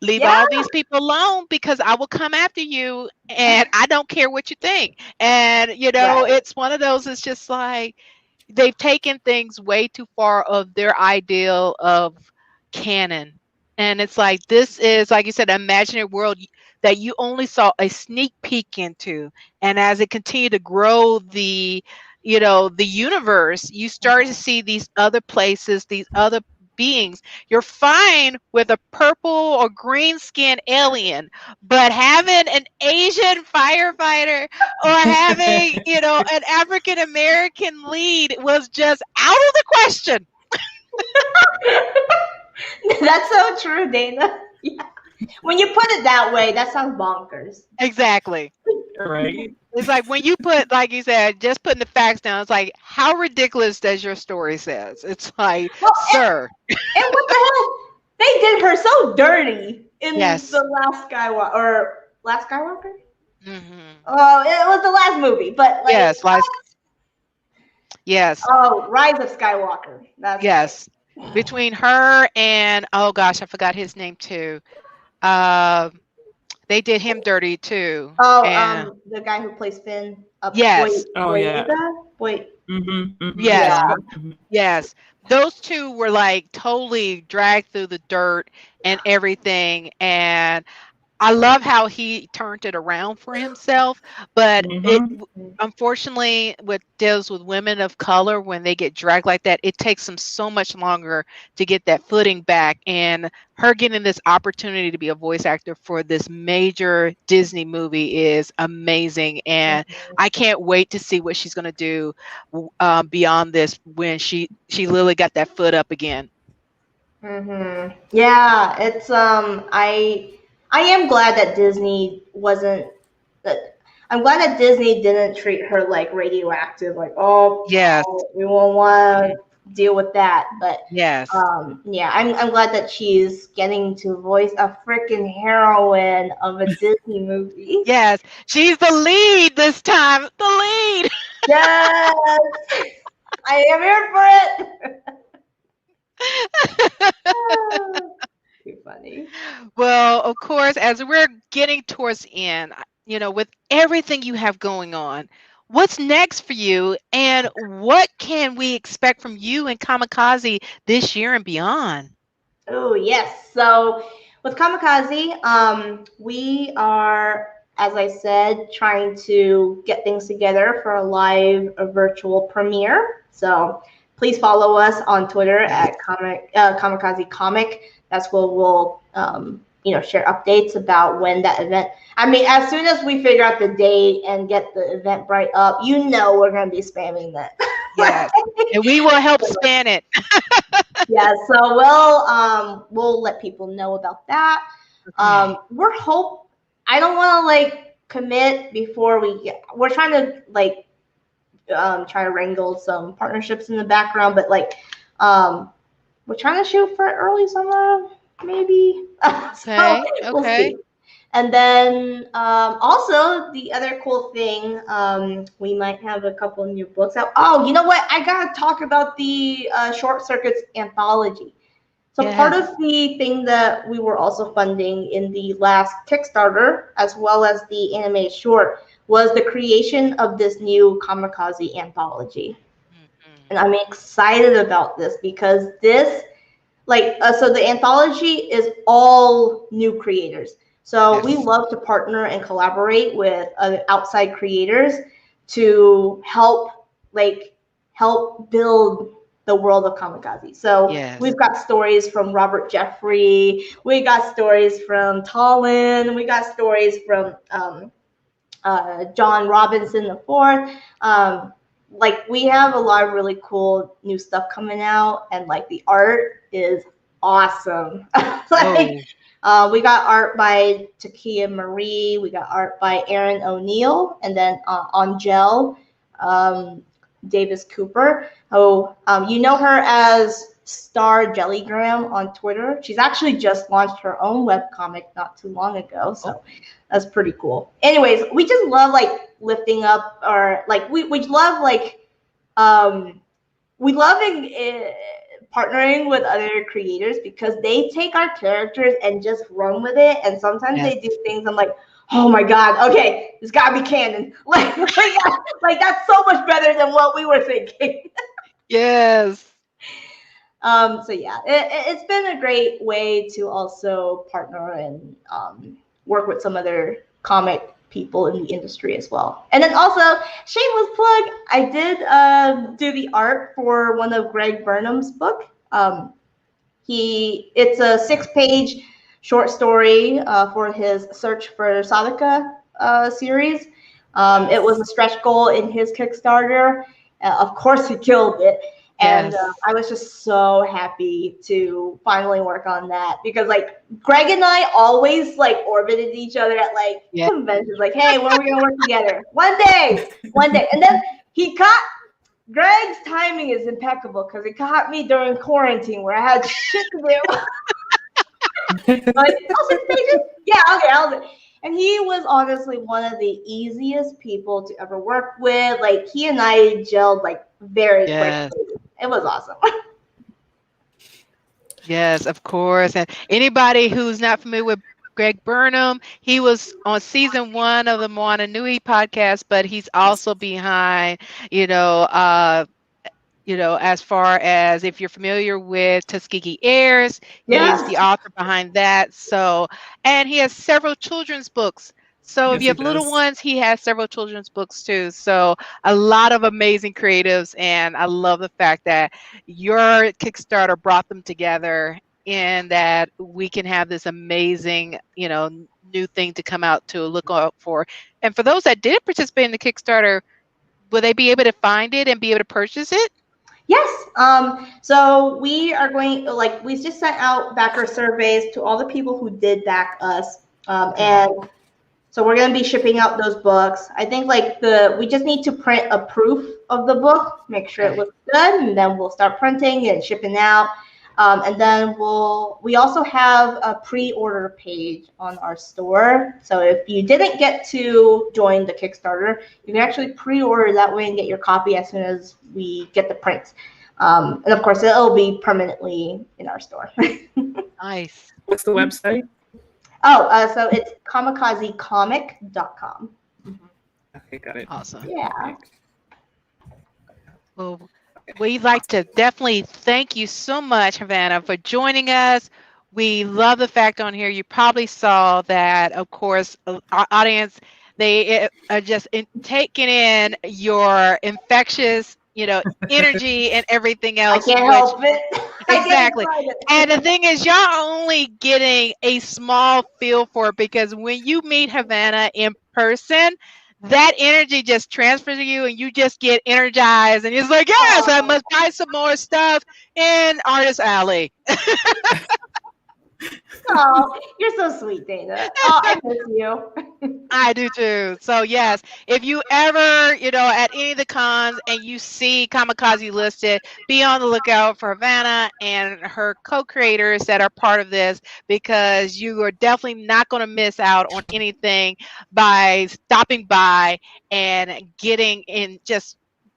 Leave Yeah, all these people alone because I will come after you, and I don't care what you think." And right. it's one of those. It's just like they've taken things way too far of their ideal of canon. And it's like this is, like you said, an imaginary world that you only saw a sneak peek into. And as it continued to grow the universe, you start to Mhm. see these other places, these other beings. You're fine with a purple or green skinned alien, but having an Asian firefighter or having, an African American lead was just out of the question. That's so true, Dana. Yeah. When you put it that way, that sounds bonkers. Exactly. Right. It's like when you put, like you said, just putting the facts down, it's like, how ridiculous does your story says? It's like, Well, sir, and what the hell? They did her so dirty in the yes. last Skywalker or last Skywalker. Hmm. Oh, it was the last movie, but like, Yes, like, yes, oh, Rise of Skywalker. That's right. yes. Between her and, oh gosh, I forgot his name too. Uh, they did him dirty too. Oh, And the guy who plays Finn, yes, Oh yeah. Boyega, Boy, Yeah. yes, yeah, yes. Those two were like totally dragged through the dirt and everything. And I love how he turned it around for himself, but Mm-hmm. unfortunately, what deals with women of color when they get dragged like that, it takes them so much longer to get that footing back. And her getting this opportunity to be a voice actor for this major Disney movie is amazing, and I can't wait to see what she's going to do beyond this when she literally got that foot up again. Yeah, it's I am glad that Disney wasn't that I'm glad that Disney didn't treat her like radioactive, like, oh Yes, no, we won't want to deal with that. But yes, yeah, I'm glad that she's getting to voice a freaking heroine of a Disney movie. yes. She's the lead this time. The lead. Yes, I am here for it. Too funny. Well, of course, as we're getting towards the end, with everything you have going on, what's next for you, and what can we expect from you and Kamikaze this year and beyond? Oh, yes. So with Kamikaze, we are, as I said, trying to get things together for a virtual premiere. So please follow us on Twitter Yes, at Kamikaze Comic. That's where we'll, share updates about when that event. I mean, as soon as we figure out the date and get the Eventbrite up, we're going to be spamming that. yes, and we will help span it. Yeah, so we'll let people know about that. Okay. I don't want to like commit before we're trying to like try to wrangle some partnerships in the background, but like we're trying to shoot for early summer maybe. So Okay. we'll Okay. see. And then also the other cool thing, we might have a couple new books out. Oh, you know what? I gotta talk about the Short Circuits anthology. So part Yes. of the thing that we were also funding in the last Kickstarter, as well as the animated short, was the creation of this new Kamikaze anthology. Mhm. And I'm excited about this because so the anthology is all new creators. So we Yes. love to partner and collaborate with other outside creators to help build the world of Kamikaze. So Yes. we've got stories from Robert Jeffrey, we got stories from Tallinn, we got stories from John Robinson the fourth. Like we have a lot of really cool new stuff coming out, and like the art is awesome. Like Oh, we got art by Takia Marie, we got art by Aaron O'Neill, and then on gel, um, Davis Cooper. Oh, you know her as Star Jellygram on Twitter. She's actually just launched her own webcomic not too long ago, oh, so that's pretty cool. Anyways, we just love like lifting up, or like we love like um we love partnering with other creators because they take our characters and just run with it, and sometimes yes. they do things I'm like, oh my god, okay, this gotta be canon. Like that's so much better than what we were thinking. Yes. So yeah, it's been a great way to also partner and work with some other comic people in the industry as well. And then also, shameless plug, I did do the art for one of Greg Burnham's book. It's a 6-page short story for his Search for Sadaka series. It was Yes. a stretch goal in his Kickstarter. Of course, he killed it. And Yes. I was just so happy to finally work on that because, like, Greg and I always like orbited each other at like Yeah. conventions, like, "Hey, when are we gonna work together? One day." And then he caught Greg's timing is impeccable because it caught me during quarantine where I had shit to do. Like, I'll send pages. Yeah, okay, and he was honestly one of the easiest people to ever work with. Like, he and I gelled like very Yes. quickly. It was awesome. Yes, of course. And anybody who's not familiar with Greg Burnham, he was on season 1 of the Moana Nui podcast, but he's also behind, you know, as far as if you're familiar with Tuskegee Heirs, he is Yes. the author behind that. So, and he has several children's books. So if Yes, you he have little does. ones, he has several children's books too. So a lot of amazing creatives, and I love the fact that your Kickstarter brought them together and that we can have this amazing, new thing to come out to look out for. And for those that did participate in the Kickstarter, will they be able to find it and be able to purchase it? Yes. So we are going, like, we just sent out backer surveys to all the people who did back us. And so we're going to be shipping out those books. I think we just need to print a proof of the book, make sure it looks good, and then we'll start printing and shipping out. And then we also have a pre-order page on our store. So if you didn't get to join the Kickstarter, you can actually pre-order that way and get your copy as soon as we get the prints. And of course, it'll be permanently in our store. Nice. What's the website? So it's kamikazecomic.com. Okay, got it. Awesome. Yeah. Well, we'd like to definitely thank you so much, Havana, for joining us. We love the fact on here. You probably saw that, of course, our audience, they are just taking in your infectious, energy and everything else. I can't help it. Exactly. And the thing is, y'all are only getting a small feel for it because when you meet Havana in person, that energy just transfers to you and you just get energized and it's like, yes, I must buy some more stuff in Artist Alley. Oh, you're so sweet, Dana. Oh, I miss you. I do too. So yes, if you ever, at any of the cons and you see Kamikaze listed, be on the lookout for Havana and her co-creators that are part of this because you are definitely not going to miss out on anything by stopping by and getting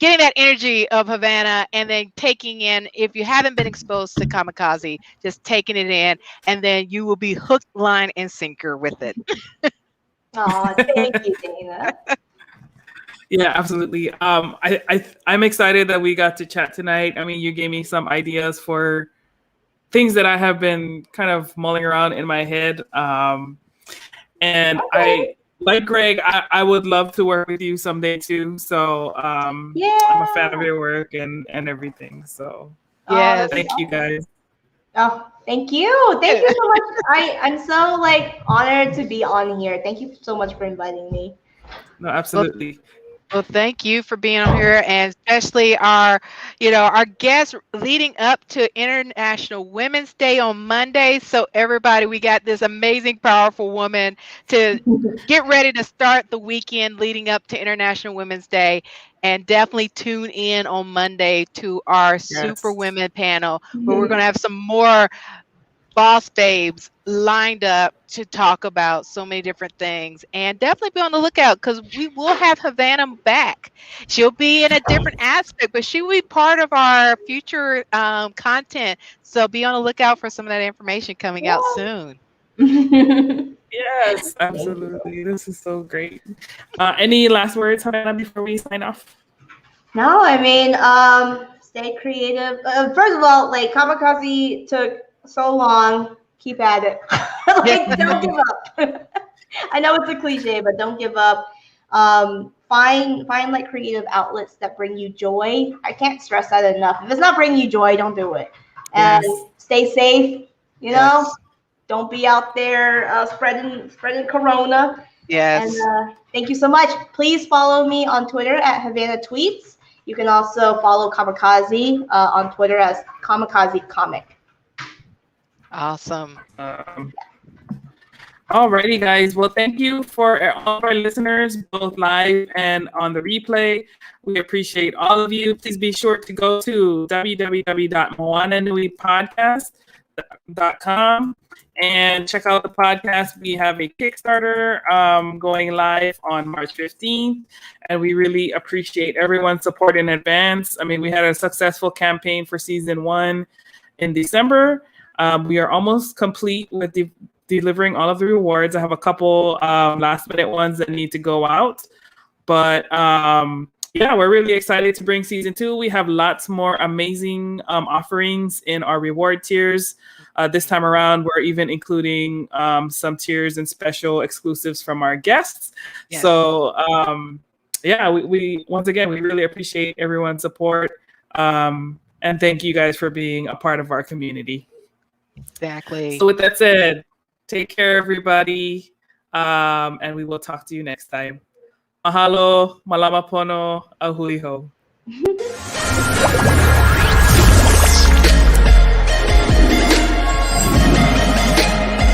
that energy of Havana and then taking in, if you haven't been exposed to Kamikaze, just taking it in and then you will be hooked, line, and sinker with it. Oh, thank you, Dana. Yeah, absolutely. I'm excited that we got to chat tonight. I mean, you gave me some ideas for things that I have been kind of mulling around in my head. And like Greg, I would love to work with you someday too. So I'm a fan of your work and everything. So yes, thank you guys. Oh, thank you. Thank you so much. I'm so honored to be on here. Thank you so much for inviting me. No, absolutely. Well, thank you for being on here, and especially our guests leading up to International Women's Day on Monday. So everybody, we got this amazing, powerful woman to get ready to start the weekend leading up to International Women's Day, and definitely tune in on Monday to our Super Women panel, where we're going to have some more boss babes lined up to talk about so many different things, and definitely be on the lookout because we will have Havana back. She'll be in a different aspect, but she will be part of our future content. So be on the lookout for some of that information coming out soon. Yes, absolutely. This is so great. Any last words, Havana, before we sign off? No, I mean, stay creative. First of all, Kamikaze took so long. Keep at it. Don't give up. I know it's a cliche, but don't give up. Find creative outlets that bring you joy. I can't stress that enough. If it's not bringing you joy, don't do it. And stay safe. Don't be out there spreading corona. Yes. And thank you so much. Please follow me on Twitter at Havana Tweets. You can also follow Kamikaze on Twitter as Kamikaze Comic. Awesome. Alrighty, guys. Well, thank you for all of our listeners, both live and on the replay. We appreciate all of you. Please be sure to go to www.moananuipodcast.com and check out the podcast. We have a Kickstarter going live on March 15th, and we really appreciate everyone's support in advance. I mean, we had a successful campaign for season 1 in December. We are almost complete with delivering all of the rewards. I have a couple last minute ones that need to go out, but yeah, we're really excited to bring season 2. We have lots more amazing offerings in our reward tiers. This time around, we're even including some tiers and special exclusives from our guests. Yes. So, yeah, we once again, we really appreciate everyone's support. And thank you guys for being a part of our community. Exactly. So with that said, take care, everybody. And we will talk to you next time. Mahalo, malama pono, ahuiho.